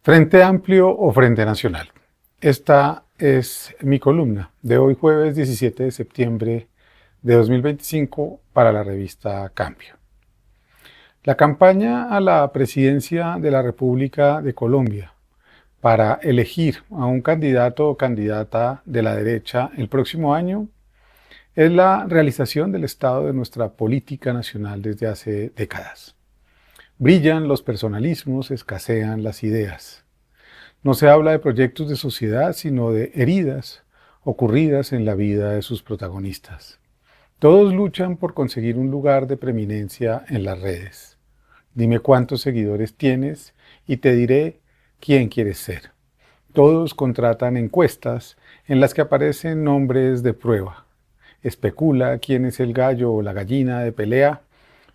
Frente Amplio o Frente Nacional. Esta es mi columna de hoy jueves 17 de septiembre de 2025 para la revista Cambio. La campaña a la presidencia de la República de Colombia para elegir a un candidato o candidata de la derecha el próximo año es la realización del estado de nuestra política nacional desde hace décadas. Brillan los personalismos, escasean las ideas. No se habla de proyectos de sociedad, sino de heridas ocurridas en la vida de sus protagonistas. Todos luchan por conseguir un lugar de preeminencia en las redes. Dime cuántos seguidores tienes y te diré quién quieres ser. Todos contratan encuestas en las que aparecen nombres de prueba. Especula quién es el gallo o la gallina de pelea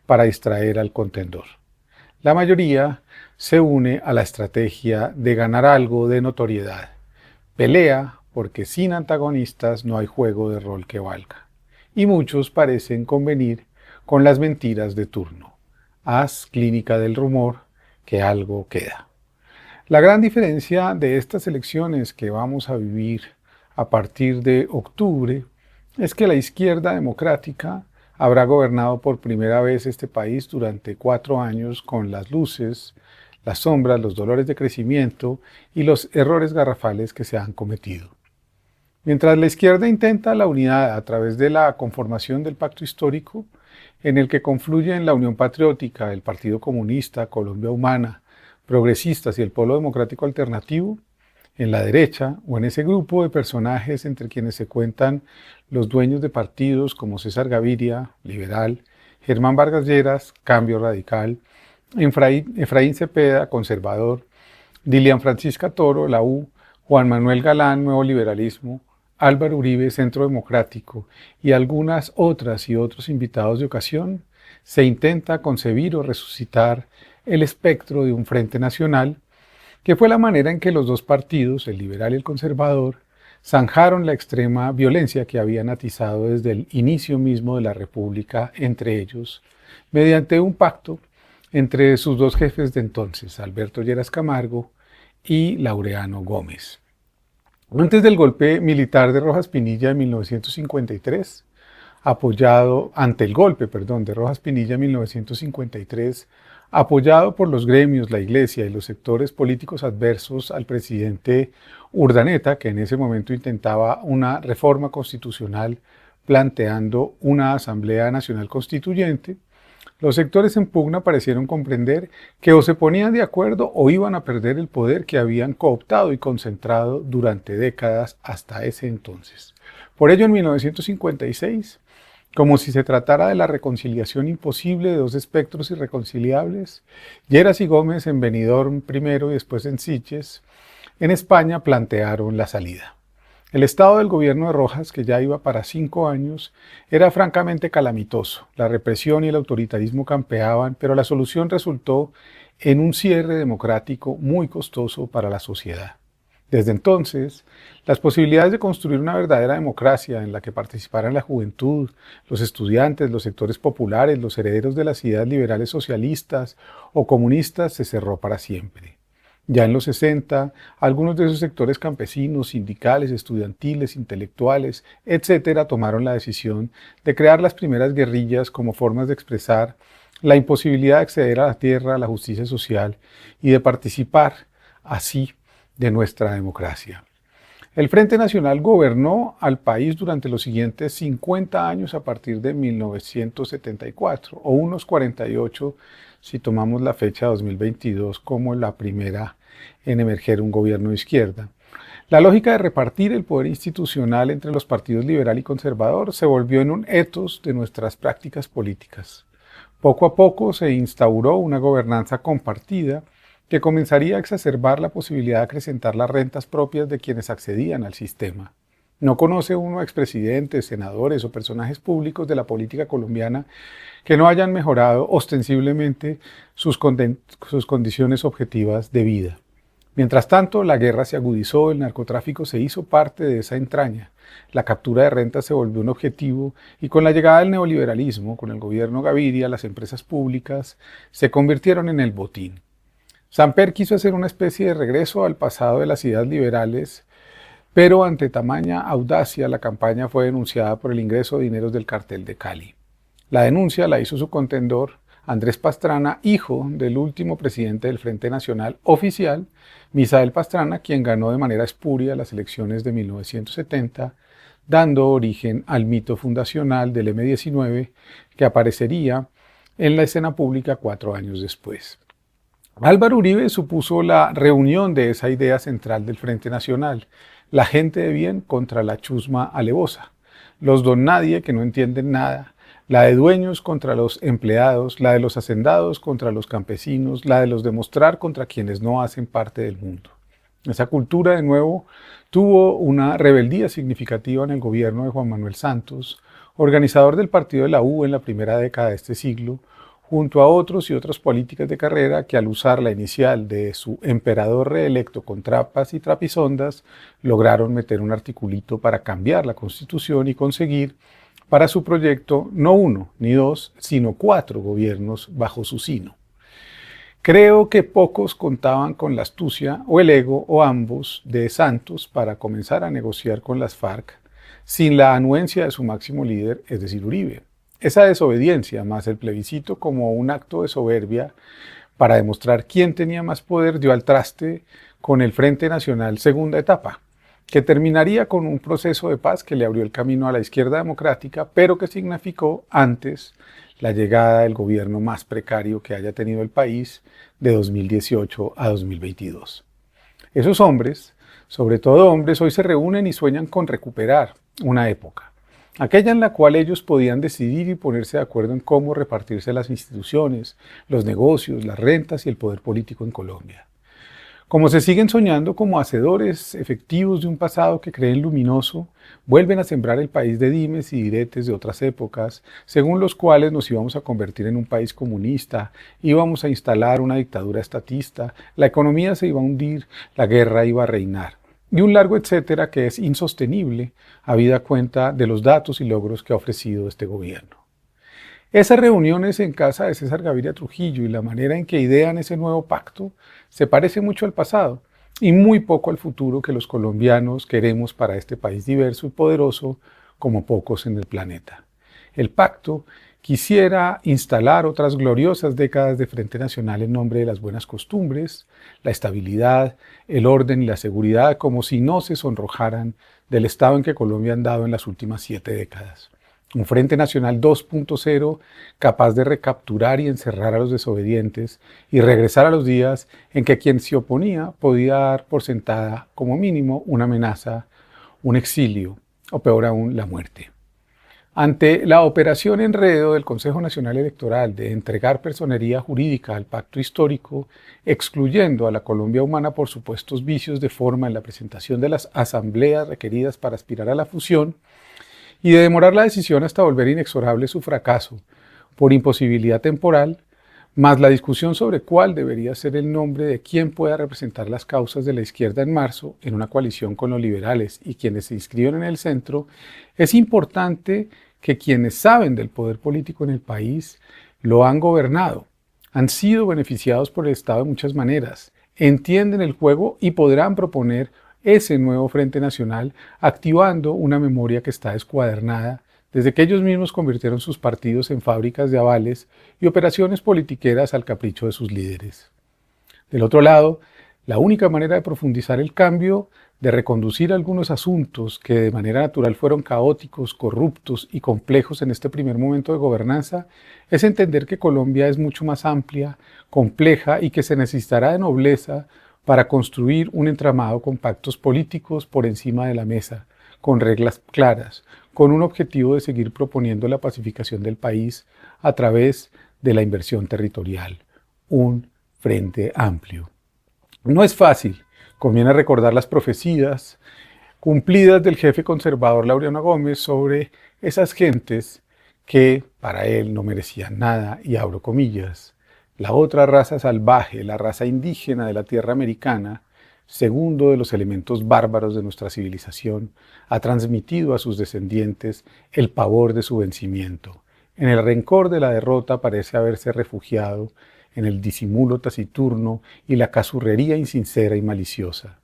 para distraer al contendor. La mayoría se une a la estrategia de ganar algo de notoriedad. Pelea porque sin antagonistas no hay juego de rol que valga. Y muchos parecen convenir con las mentiras de turno. Haz clínica del rumor, que algo queda. La gran diferencia de estas elecciones que vamos a vivir a partir de octubre es que la izquierda democrática habrá gobernado por primera vez este país durante 4 años con las luces, las sombras, los dolores de crecimiento y los errores garrafales que se han cometido. Mientras la izquierda intenta la unidad a través de la conformación del pacto histórico, en el que confluyen la Unión Patriótica, el Partido Comunista, Colombia Humana, Progresistas y el Polo Democrático Alternativo, en la derecha o en ese grupo de personajes entre quienes se cuentan los dueños de partidos como César Gaviria, liberal, Germán Vargas Lleras, Cambio Radical, Efraín Cepeda, conservador, Dilian Francisca Toro, la U, Juan Manuel Galán, Nuevo Liberalismo, Álvaro Uribe, Centro Democrático y algunas otras y otros invitados de ocasión, se intenta concebir o resucitar el espectro de un frente nacional, que fue la manera en que los dos partidos, el liberal y el conservador, zanjaron la extrema violencia que habían atizado desde el inicio mismo de la República entre ellos, mediante un pacto entre sus dos jefes de entonces, Alberto Lleras Camargo y Laureano Gómez. Antes del golpe militar de Rojas Pinilla en 1953, ante el golpe de Rojas Pinilla en 1953, apoyado por los gremios, la Iglesia y los sectores políticos adversos al presidente Urdaneta, que en ese momento intentaba una reforma constitucional planteando una Asamblea Nacional Constituyente, los sectores en pugna parecieron comprender que o se ponían de acuerdo o iban a perder el poder que habían cooptado y concentrado durante décadas hasta ese entonces. Por ello, en 1956, como si se tratara de la reconciliación imposible de dos espectros irreconciliables, Lleras y Gómez en Benidorm primero y después en Sitges, en España plantearon la salida. El estado del gobierno de Rojas, que ya iba para 5 años, era francamente calamitoso. La represión y el autoritarismo campeaban, pero la solución resultó en un cierre democrático muy costoso para la sociedad. Desde entonces, las posibilidades de construir una verdadera democracia en la que participaran la juventud, los estudiantes, los sectores populares, los herederos de las ideas liberales socialistas o comunistas se cerró para siempre. Ya en los 60, algunos de esos sectores campesinos, sindicales, estudiantiles, intelectuales, etcétera, tomaron la decisión de crear las primeras guerrillas como formas de expresar la imposibilidad de acceder a la tierra, a la justicia social y de participar así de nuestra democracia. El Frente Nacional gobernó al país durante los siguientes 50 años a partir de 1974, o unos 48 si tomamos la fecha 2022 como la primera en emerger un gobierno de izquierda. La lógica de repartir el poder institucional entre los partidos liberal y conservador se volvió en un ethos de nuestras prácticas políticas. Poco a poco se instauró una gobernanza compartida que comenzaría a exacerbar la posibilidad de acrecentar las rentas propias de quienes accedían al sistema. No conoce uno a expresidentes, senadores o personajes públicos de la política colombiana que no hayan mejorado ostensiblemente sus condiciones objetivas de vida. Mientras tanto, la guerra se agudizó, el narcotráfico se hizo parte de esa entraña, la captura de rentas se volvió un objetivo y con la llegada del neoliberalismo, con el gobierno Gaviria, las empresas públicas se convirtieron en el botín. Samper quiso hacer una especie de regreso al pasado de las ideas liberales, pero ante tamaña audacia la campaña fue denunciada por el ingreso de dineros del cartel de Cali. La denuncia la hizo su contendor, Andrés Pastrana, hijo del último presidente del Frente Nacional oficial, Misael Pastrana, quien ganó de manera espuria las elecciones de 1970, dando origen al mito fundacional del M-19 que aparecería en la escena pública 4 años después. Álvaro Uribe supuso la reunión de esa idea central del Frente Nacional, la gente de bien contra la chusma alevosa, los don nadie que no entienden nada, la de dueños contra los empleados, la de los hacendados contra los campesinos, la de los demostrar contra quienes no hacen parte del mundo. Esa cultura, de nuevo, tuvo una rebeldía significativa en el gobierno de Juan Manuel Santos, organizador del partido de la U en la primera década de este siglo, junto a otros y otras políticas de carrera que al usar la inicial de su emperador reelecto con trapas y trapisondas, lograron meter un articulito para cambiar la Constitución y conseguir para su proyecto no 1 ni 2, sino 4 gobiernos bajo su sino. Creo que pocos contaban con la astucia o el ego o ambos de Santos para comenzar a negociar con las FARC sin la anuencia de su máximo líder, es decir, Uribe. Esa desobediencia, más el plebiscito como un acto de soberbia para demostrar quién tenía más poder, dio al traste con el Frente Nacional segunda etapa, que terminaría con un proceso de paz que le abrió el camino a la izquierda democrática, pero que significó antes la llegada del gobierno más precario que haya tenido el país de 2018 a 2022. Esos hombres, sobre todo hombres, hoy se reúnen y sueñan con recuperar una época, aquella en la cual ellos podían decidir y ponerse de acuerdo en cómo repartirse las instituciones, los negocios, las rentas y el poder político en Colombia. Como se siguen soñando como hacedores efectivos de un pasado que creen luminoso, vuelven a sembrar el país de dimes y diretes de otras épocas, según los cuales nos íbamos a convertir en un país comunista, íbamos a instalar una dictadura estatista, la economía se iba a hundir, la guerra iba a reinar. Y un largo etcétera que es insostenible, habida cuenta de los datos y logros que ha ofrecido este gobierno. Esas reuniones en casa de César Gaviria Trujillo y la manera en que idean ese nuevo pacto se parece mucho al pasado y muy poco al futuro que los colombianos queremos para este país diverso y poderoso como pocos en el planeta. El pacto quisiera instalar otras gloriosas décadas de Frente Nacional en nombre de las buenas costumbres, la estabilidad, el orden y la seguridad, como si no se sonrojaran del estado en que Colombia ha andado en las últimas 7 décadas. Un Frente Nacional 2.0 capaz de recapturar y encerrar a los desobedientes y regresar a los días en que quien se oponía podía dar por sentada como mínimo una amenaza, un exilio o peor aún la muerte. Ante la operación enredo del Consejo Nacional Electoral de entregar personería jurídica al pacto histórico, excluyendo a la Colombia humana por supuestos vicios de forma en la presentación de las asambleas requeridas para aspirar a la fusión, y de demorar la decisión hasta volver inexorable su fracaso por imposibilidad temporal, más la discusión sobre cuál debería ser el nombre de quien pueda representar las causas de la izquierda en marzo en una coalición con los liberales y quienes se inscriben en el centro, es importante que quienes saben del poder político en el país lo han gobernado, han sido beneficiados por el Estado de muchas maneras, entienden el juego y podrán proponer ese nuevo Frente Nacional, activando una memoria que está descuadernada desde que ellos mismos convirtieron sus partidos en fábricas de avales y operaciones politiqueras al capricho de sus líderes. Del otro lado, la única manera de profundizar el cambio, de reconducir algunos asuntos que de manera natural fueron caóticos, corruptos y complejos en este primer momento de gobernanza, es entender que Colombia es mucho más amplia, compleja y que se necesitará de nobleza para construir un entramado con pactos políticos por encima de la mesa, con reglas claras, con un objetivo de seguir proponiendo la pacificación del país a través de la inversión territorial, un frente amplio. No es fácil, conviene recordar las profecías cumplidas del jefe conservador Laureano Gómez sobre esas gentes que para él no merecían nada, y abro comillas, la otra raza salvaje, la raza indígena de la tierra americana, segundo de los elementos bárbaros de nuestra civilización, ha transmitido a sus descendientes el pavor de su vencimiento. En el rencor de la derrota parece haberse refugiado en el disimulo taciturno y la casurrería insincera y maliciosa.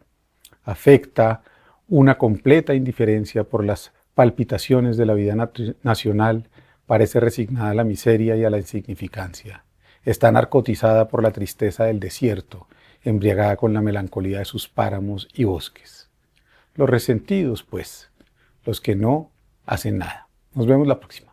Afecta una completa indiferencia por las palpitaciones de la vida nacional, parece resignada a la miseria y a la insignificancia. Está narcotizada por la tristeza del desierto, embriagada con la melancolía de sus páramos y bosques. Los resentidos, pues, los que no hacen nada. Nos vemos la próxima.